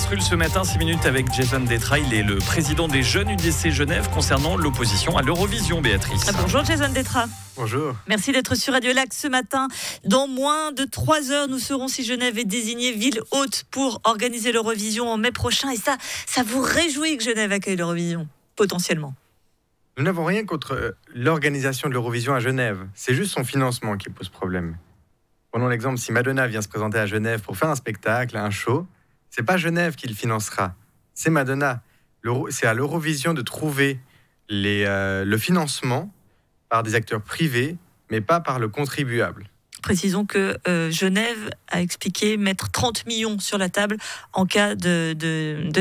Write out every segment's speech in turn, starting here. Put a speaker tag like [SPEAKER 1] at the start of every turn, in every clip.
[SPEAKER 1] Rulle ce matin, 6 minutes avec Jason Détra. Il est le président des jeunes UDC Genève concernant l'opposition à l'Eurovision, Béatrice.
[SPEAKER 2] Bonjour Jason Détra.
[SPEAKER 3] Bonjour.
[SPEAKER 2] Merci d'être sur Radio Lac ce matin. Dans moins de 3 heures, nous saurons si Genève est désignée ville hôte pour organiser l'Eurovision en mai prochain. Et ça vous réjouit que Genève accueille l'Eurovision, potentiellement?
[SPEAKER 3] Nous n'avons rien contre l'organisation de l'Eurovision à Genève. C'est juste son financement qui pose problème. Prenons l'exemple, si Madonna vient se présenter à Genève pour faire un spectacle, un show, c'est pas Genève qui le financera, c'est Madonna. C'est à l'Eurovision de trouver le financement par des acteurs privés, mais pas par le contribuable.
[SPEAKER 2] Précisons que Genève a expliqué mettre 30 millions sur la table en cas de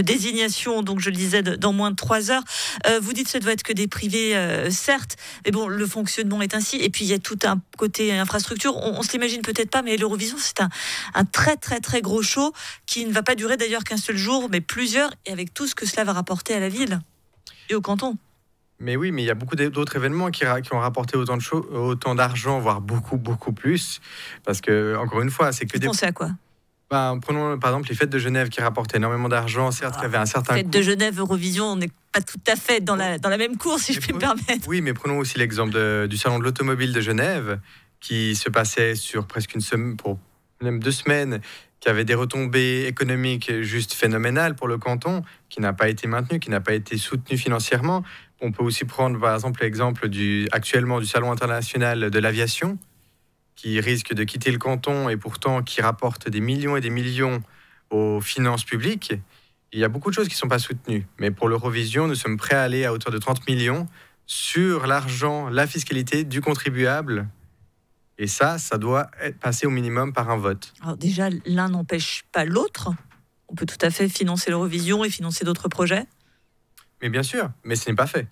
[SPEAKER 2] désignation, donc je le disais, dans moins de 3 heures. Vous dites que ça doit être que des privés, certes, mais bon, le fonctionnement est ainsi. Et puis il y a tout un côté infrastructure, on se l'imagine peut-être pas, mais l'Eurovision, c'est un très très très gros show qui ne va pas durer d'ailleurs qu'un seul jour, mais plusieurs, et avec tout ce que cela va rapporter à la ville et au canton.
[SPEAKER 3] Mais oui, mais il y a beaucoup d'autres événements qui ont rapporté autant d'argent, voire beaucoup plus. Parce que, encore une fois, c'est que
[SPEAKER 2] Vous pensez à quoi?
[SPEAKER 3] Prenons par exemple les fêtes de Genève qui rapportaient énormément d'argent. Certes, il y avait un certain
[SPEAKER 2] Fête de Genève, Eurovision, on n'est pas tout à fait dans la même course, si je puis me permettre.
[SPEAKER 3] Oui, mais prenons aussi l'exemple du Salon de l'Automobile de Genève, qui se passait sur presque une semaine, pour même 2 semaines, qui avait des retombées économiques juste phénoménales pour le canton, qui n'a pas été maintenu, qui n'a pas été soutenu financièrement. On peut aussi prendre par exemple l'exemple actuellement du Salon international de l'aviation, qui risque de quitter le canton et pourtant qui rapporte des millions et des millions aux finances publiques. Il y a beaucoup de choses qui ne sont pas soutenues. Mais pour l'Eurovision, nous sommes prêts à aller à hauteur de 30 millions sur l'argent, la fiscalité du contribuable. Et ça doit passer au minimum par un vote. Alors
[SPEAKER 2] déjà, l'un n'empêche pas l'autre. On peut tout à fait financer l'Eurovision et financer d'autres projets.
[SPEAKER 3] Mais bien sûr, mais ce n'est pas fait.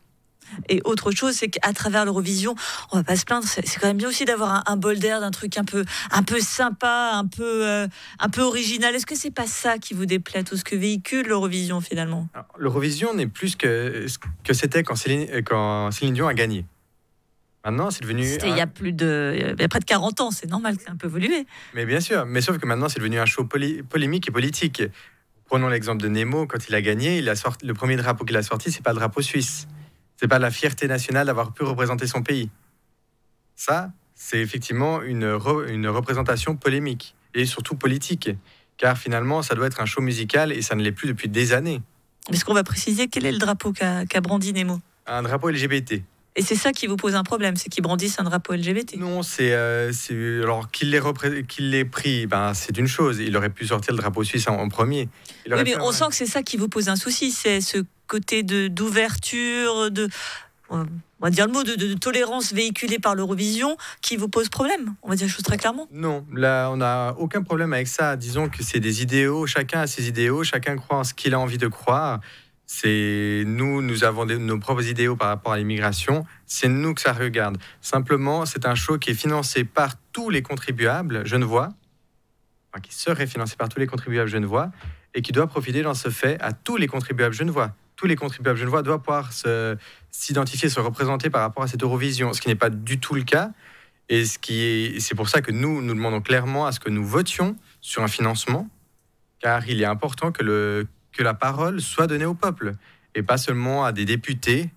[SPEAKER 2] Et autre chose, c'est qu'à travers l'Eurovision, on va pas se plaindre, c'est quand même bien aussi d'avoir un bol d'air, d'un truc un peu sympa, un peu original. Est-ce que c'est pas ça qui vous déplaît, tout ce que véhicule l'Eurovision finalement?
[SPEAKER 3] L'Eurovision n'est plus que c'était quand Céline Dion a gagné. Maintenant, c'est devenu...
[SPEAKER 2] C'était il y a près de 40 ans, c'est normal, c'est un peu évolué.
[SPEAKER 3] Mais bien sûr, mais sauf que maintenant, c'est devenu un show polémique et politique. Prenons l'exemple de Nemo, quand il a gagné, le premier drapeau qu'il a sorti, c'est pas le drapeau suisse. C'est pas la fierté nationale d'avoir pu représenter son pays. Ça, c'est effectivement une représentation polémique et surtout politique, car finalement, ça doit être un show musical et ça ne l'est plus depuis des années.
[SPEAKER 2] Est-ce qu'on va préciser quel est le drapeau qu'a brandi Nemo?
[SPEAKER 3] Un drapeau LGBT.
[SPEAKER 2] Et c'est ça qui vous pose un problème, c'est qu'ils brandissent un drapeau LGBT?
[SPEAKER 3] Non, alors qu'il l'ait pris, c'est une chose. Il aurait pu sortir le drapeau suisse en premier.
[SPEAKER 2] Oui, mais on sent que c'est ça qui vous pose un souci, c'est ce côté d'ouverture, on va dire le mot, de tolérance véhiculée par l'Eurovision qui vous pose problème. On va dire les choses très clairement.
[SPEAKER 3] Non, là, on n'a aucun problème avec ça. Disons que c'est des idéaux, chacun a ses idéaux, chacun croit en ce qu'il a envie de croire. Nous avons nos propres idéaux par rapport à l'immigration. C'est nous que ça regarde. Simplement, c'est un show qui est financé par tous les contribuables genevois, qui serait financé par tous les contribuables genevois, et qui doit profiter dans ce fait à tous les contribuables genevois. Tous les contribuables genevois doivent pouvoir s'identifier, se représenter par rapport à cette Eurovision, ce qui n'est pas du tout le cas. Et c'est pour ça que nous demandons clairement à ce que nous votions sur un financement, car il est important que la parole soit donnée au peuple, et pas seulement à des députés,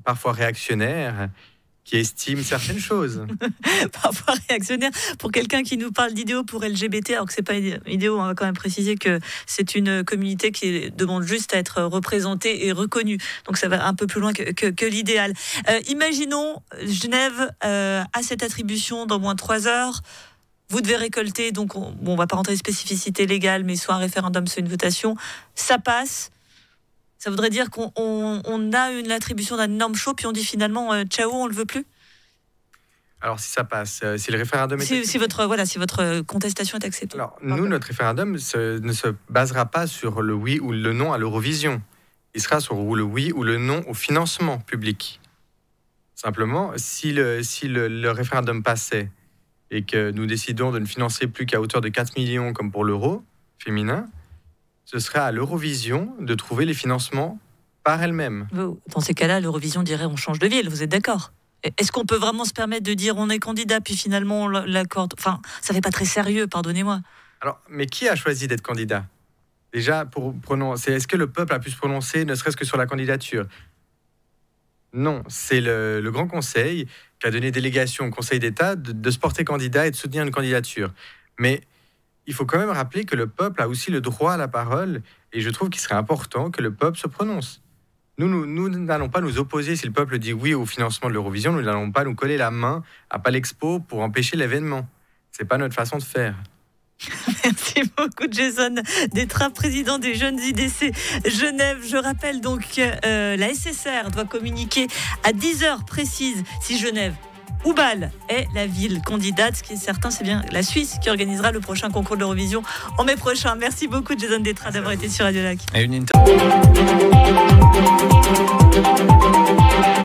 [SPEAKER 3] parfois réactionnaires, qui estiment certaines choses.
[SPEAKER 2] Parfois réactionnaires. Pour quelqu'un qui nous parle d'idéaux pour LGBT, alors que c'est pas idéaux, on va quand même préciser que c'est une communauté qui demande juste à être représentée et reconnue. Donc ça va un peu plus loin que l'idéal. Imaginons Genève a cette attribution dans moins de 3 heures. Vous devez récolter, donc on va pas rentrer dans les spécificités légales, mais soit un référendum, soit une votation. Ça passe. Ça voudrait dire qu'on a l'attribution d'un énorme show, puis on dit finalement ciao, on le veut plus.
[SPEAKER 3] Alors si ça passe, si le référendum est
[SPEAKER 2] si votre contestation est acceptée.
[SPEAKER 3] Alors notre référendum ne se basera pas sur le oui ou le non à l'Eurovision. Il sera sur le oui ou le non au financement public. Simplement, si le référendum passait et que nous décidons de ne financer plus qu'à hauteur de 4 millions comme pour l'euro féminin, ce serait à l'Eurovision de trouver les financements par elle-même.
[SPEAKER 2] Dans ces cas-là, l'Eurovision dirait on change de ville, vous êtes d'accord? Est-ce qu'on peut vraiment se permettre de dire on est candidat puis finalement on l'accorde? Enfin, ça fait pas très sérieux, pardonnez-moi.
[SPEAKER 3] Alors, mais qui a choisi d'être candidat? Déjà, pour prononcer, est-ce que le peuple a pu se prononcer, ne serait-ce que sur la candidature? Non, c'est le Grand Conseil qui a donné délégation au Conseil d'État de se porter candidat et de soutenir une candidature. Mais il faut quand même rappeler que le peuple a aussi le droit à la parole, et je trouve qu'il serait important que le peuple se prononce. Nous n'allons pas nous opposer si le peuple dit oui au financement de l'Eurovision, nous n'allons pas nous coller la main à Palexpo pour empêcher l'événement. C'est pas notre façon de faire.
[SPEAKER 2] Merci beaucoup Jason Détraz, président des Jeunes IDC Genève. Je rappelle donc que la SSR doit communiquer à 10h précises si Genève ou Bâle est la ville candidate. Ce qui est certain, c'est bien la Suisse qui organisera le prochain concours de l'Eurovision en mai prochain. Merci beaucoup Jason Détraz d'avoir été sur Radio Lac.
[SPEAKER 1] Et une interview.